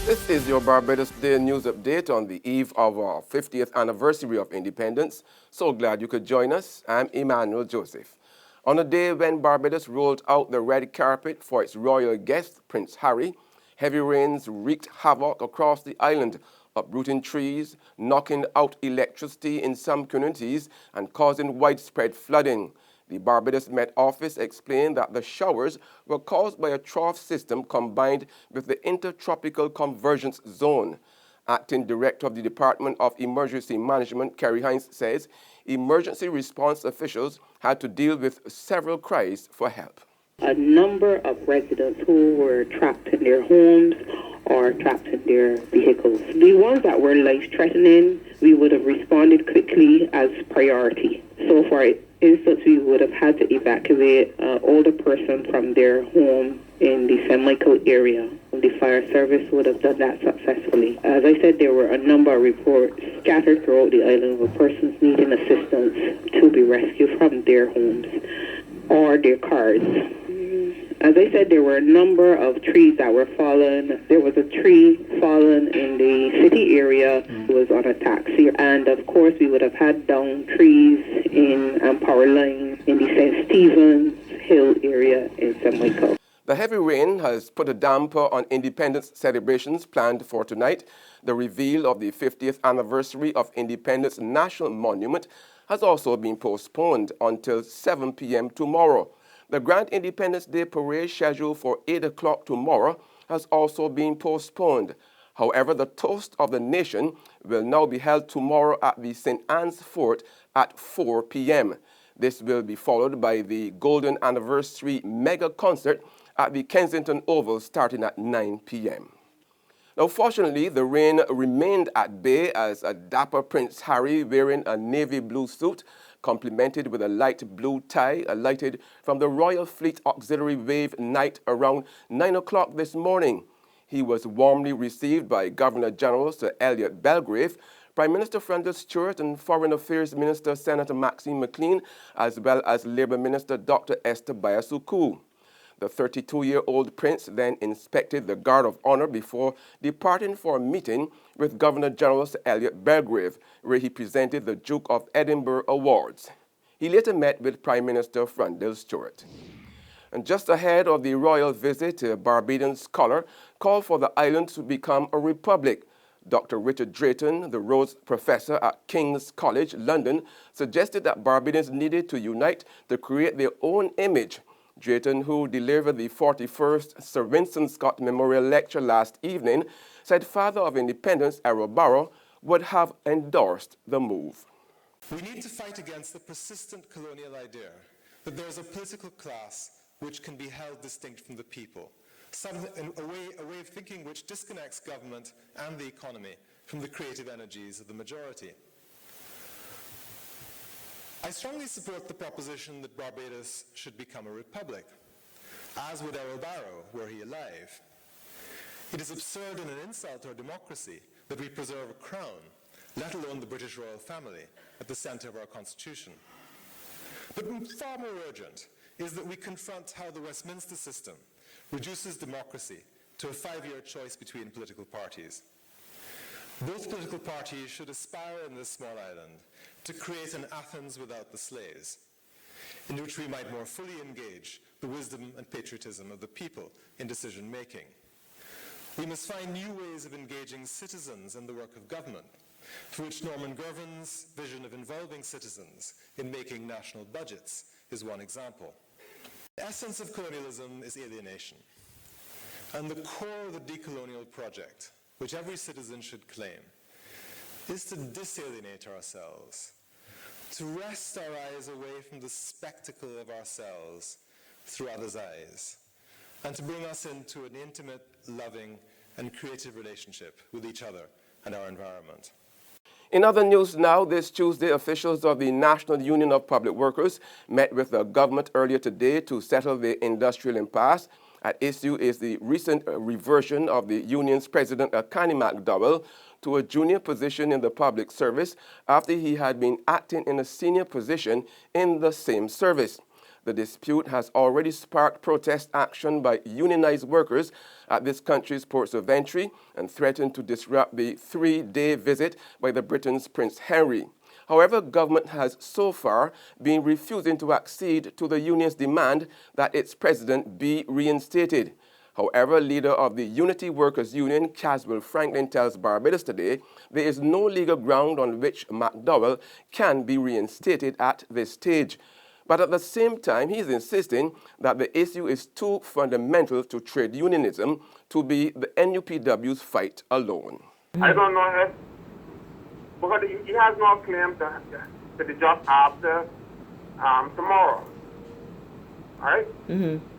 This is your Barbados Day news update on the eve of our 50th anniversary of independence. So glad you could join us. I'm Emmanuel Joseph. On a day when Barbados rolled out the red carpet for its royal guest, Prince Harry, heavy rains wreaked havoc across the island, uprooting trees, knocking out electricity in some communities, and causing widespread flooding. The Barbados Met Office explained that the showers were caused by a trough system combined with the Intertropical Convergence Zone. Acting Director of the Department of Emergency Management, Kerry Hines, says emergency response officials had to deal with several cries for help. A number of residents who were trapped in their homes or trapped in their vehicles. The ones that were life-threatening, we would have responded quickly as priority. So for instance, we would have had to evacuate an older person from their home in the St. Michael area. The fire service would have done that successfully. As I said, there were a number of reports scattered throughout the island of persons needing assistance to be rescued from their homes or their cars. As I said, there were a number of trees that were fallen. There was a tree fallen in the city area. It was on a taxi. And of course, we would have had down trees in power lines in the St. Stephen's Hill area in St. Michael. The heavy rain has put a damper on independence celebrations planned for tonight. The reveal of the 50th anniversary of Independence National Monument has also been postponed until 7 p.m. tomorrow. The Grand Independence Day Parade scheduled for 8 o'clock tomorrow has also been postponed. However, the Toast of the Nation will now be held tomorrow at the St. Anne's Fort at 4 p.m. This will be followed by the Golden Anniversary Mega Concert at the Kensington Oval starting at 9 p.m. Now, fortunately, the rain remained at bay as a dapper Prince Harry wearing a navy blue suit complemented with a light blue tie alighted from the Royal Fleet Auxiliary Wave Night around 9 o'clock this morning. He was warmly received by Governor-General Sir Elliot Belgrave, Prime Minister Frendel Stewart and Foreign Affairs Minister Senator Maxine McLean, as well as Labour Minister Dr. Esther Bayasuku. The 32-year-old prince then inspected the Guard of Honor before departing for a meeting with Governor-General Sir Elliot Belgrave, where he presented the Duke of Edinburgh Awards. He later met with Prime Minister Frendel Stewart. And just ahead of the royal visit, a Barbadian scholar called for the island to become a republic. Dr. Richard Drayton, the Rhodes Professor at King's College, London, suggested that Barbadians needed to unite to create their own image. Drayton, who delivered the 41st Sir Winston Scott Memorial Lecture last evening, said Father of Independence Errol Barrow would have endorsed the move. We need to fight against the persistent colonial idea that there is a political class which can be held distinct from the people, a way of thinking which disconnects government and the economy from the creative energies of the majority. I strongly support the proposition that Barbados should become a republic, as would Errol Barrow, were he alive. It is absurd and an insult to our democracy that we preserve a crown, let alone the British royal family, at the centre of our constitution. But far more urgent is that we confront how the Westminster system reduces democracy to a 5-year choice between political parties. Both political parties should aspire in this small island to create an Athens without the slaves, in which we might more fully engage the wisdom and patriotism of the people in decision-making. We must find new ways of engaging citizens in the work of government, for which Norman Girvan's vision of involving citizens in making national budgets is one example. The essence of colonialism is alienation, and the core of the decolonial project, which every citizen should claim, is to disalienate ourselves, to wrest our eyes away from the spectacle of ourselves through others' eyes, and to bring us into an intimate, loving, and creative relationship with each other and our environment. In other news now, this Tuesday, officials of the National Union of Public Workers met with the government earlier today to settle the industrial impasse. At issue is the recent reversion of the union's president, Akani McDowell, to a junior position in the public service after he had been acting in a senior position in the same service. The dispute has already sparked protest action by unionized workers at this country's ports of entry and threatened to disrupt the 3-day visit by the Britain's Prince Henry. However, government has so far been refusing to accede to the union's demand that its president be reinstated. However, leader of the Unity Workers Union, Caswell Franklin, tells Barbados Today there is no legal ground on which McDowell can be reinstated at this stage. But at the same time, he is insisting that the issue is too fundamental to trade unionism to be the NUPW's fight alone. I don't know if, because he has no claim to the job after tomorrow, right?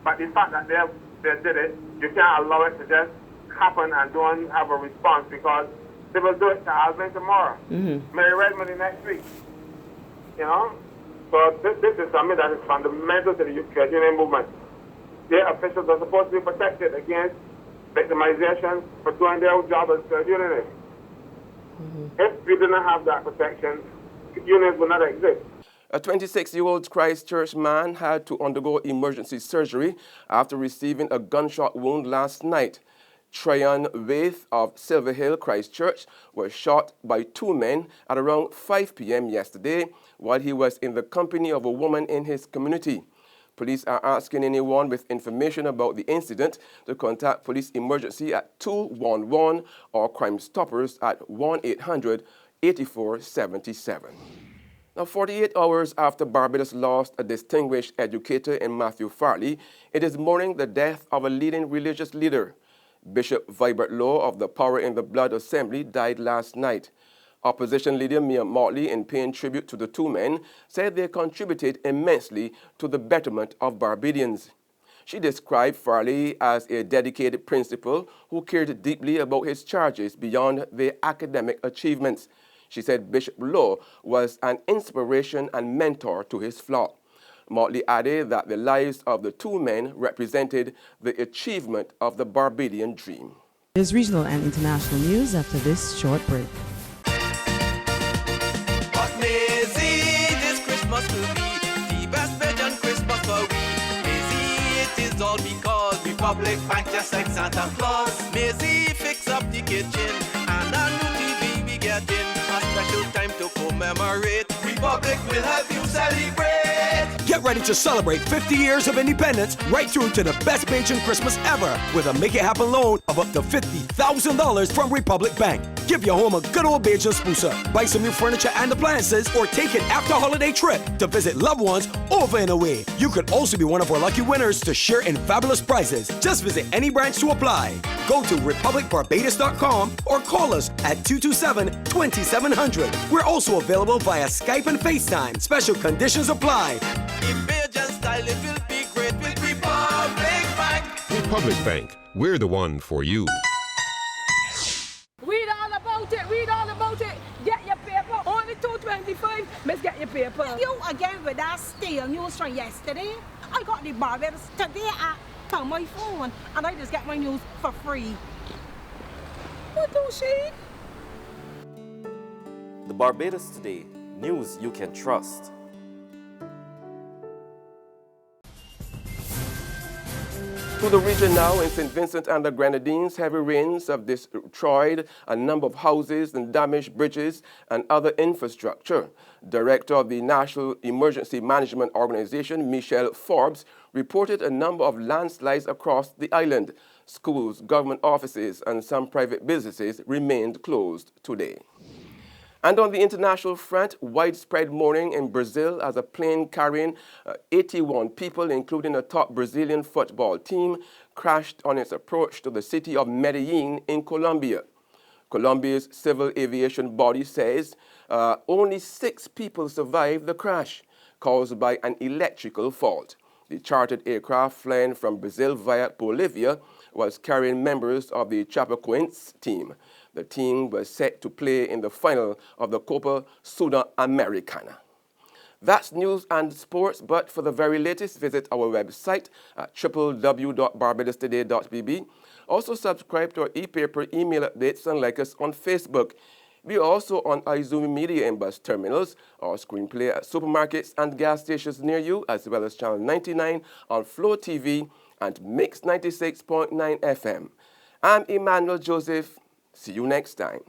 But the fact that they did it, you can't allow it to just happen and don't have a response, because they will do it to Albany tomorrow, Mary Redmond next week, you know? So this is something that is fundamental to the trade union movement. Their officials are supposed to be protected against victimization for doing their job as trade unionists. If we didn't have that protection, unions would not exist. A 26-year-old Christchurch man had to undergo emergency surgery after receiving a gunshot wound last night. Tryon Waith of Silver Hill, Christchurch, was shot by 2 men at around 5 p.m. yesterday while he was in the company of a woman in his community. Police are asking anyone with information about the incident to contact Police Emergency at 211 or Crime Stoppers at 1-800-8477. Now, 48 hours after Barbados lost a distinguished educator in Matthew Farley, it is mourning the death of a leading religious leader. Bishop Vibert Law of the Power in the Blood Assembly died last night. Opposition leader Mia Motley, in paying tribute to the 2 men, said they contributed immensely to the betterment of Barbadians. She described Farley as a dedicated principal who cared deeply about his charges beyond their academic achievements. She said Bishop Law was an inspiration and mentor to his flock. Motley added that the lives of the 2 men represented the achievement of the Barbadian dream. There's regional and international news after this short break. But Maisie, this Christmas will be the best Belgian Christmas for we. Maisie, it is all because Republic Bank just like Santa Claus. Maisie, fix up the kitchen and a new TV we getting. A special time to commemorate. Republic will help you celebrate. Get ready to celebrate 50 years of independence right through to the best Bajan Christmas ever with a Make It Happen loan of up to $50,000 from Republic Bank. Give your home a good old Bajan spooser, buy some new furniture and appliances, or take an after-holiday trip to visit loved ones over and away. You could also be one of our lucky winners to share in fabulous prizes. Just visit any branch to apply. Go to republicbarbados.com or call us at 227-2700. We're also available via Skype and FaceTime. Special conditions apply. In Bajan style, it will be great with Republic Bank. Republic Bank, we're the one for you. Read all about it, read all about it. Get your paper. Only $2.25. Let's get your paper. You again with that stale news from yesterday. I got the Barbados Today app on my phone and I just get my news for free. What do she? The Barbados Today, news you can trust. To the region now, in St. Vincent and the Grenadines, heavy rains have destroyed a number of houses and damaged bridges and other infrastructure. Director of the National Emergency Management Organization, Michelle Forbes, reported a number of landslides across the island. Schools, government offices, and some private businesses remained closed today. And on the international front, widespread mourning in Brazil as a plane carrying 81 people, including a top Brazilian football team, crashed on its approach to the city of Medellin in Colombia. Colombia's civil aviation body says only 6 people survived the crash, caused by an electrical fault. The chartered aircraft flying from Brazil via Bolivia was carrying members of the Chapecoense team. The team was set to play in the final of the Copa Sudamericana. That's news and sports, but for the very latest, visit our website at www.barbadostoday.bb. Also subscribe to our e-paper email updates and like us on Facebook. We are also on Izumi Media in bus terminals, or screenplay at supermarkets and gas stations near you, as well as Channel 99 on Flow TV and Mix 96.9 FM. I'm Emmanuel Joseph. See you next time.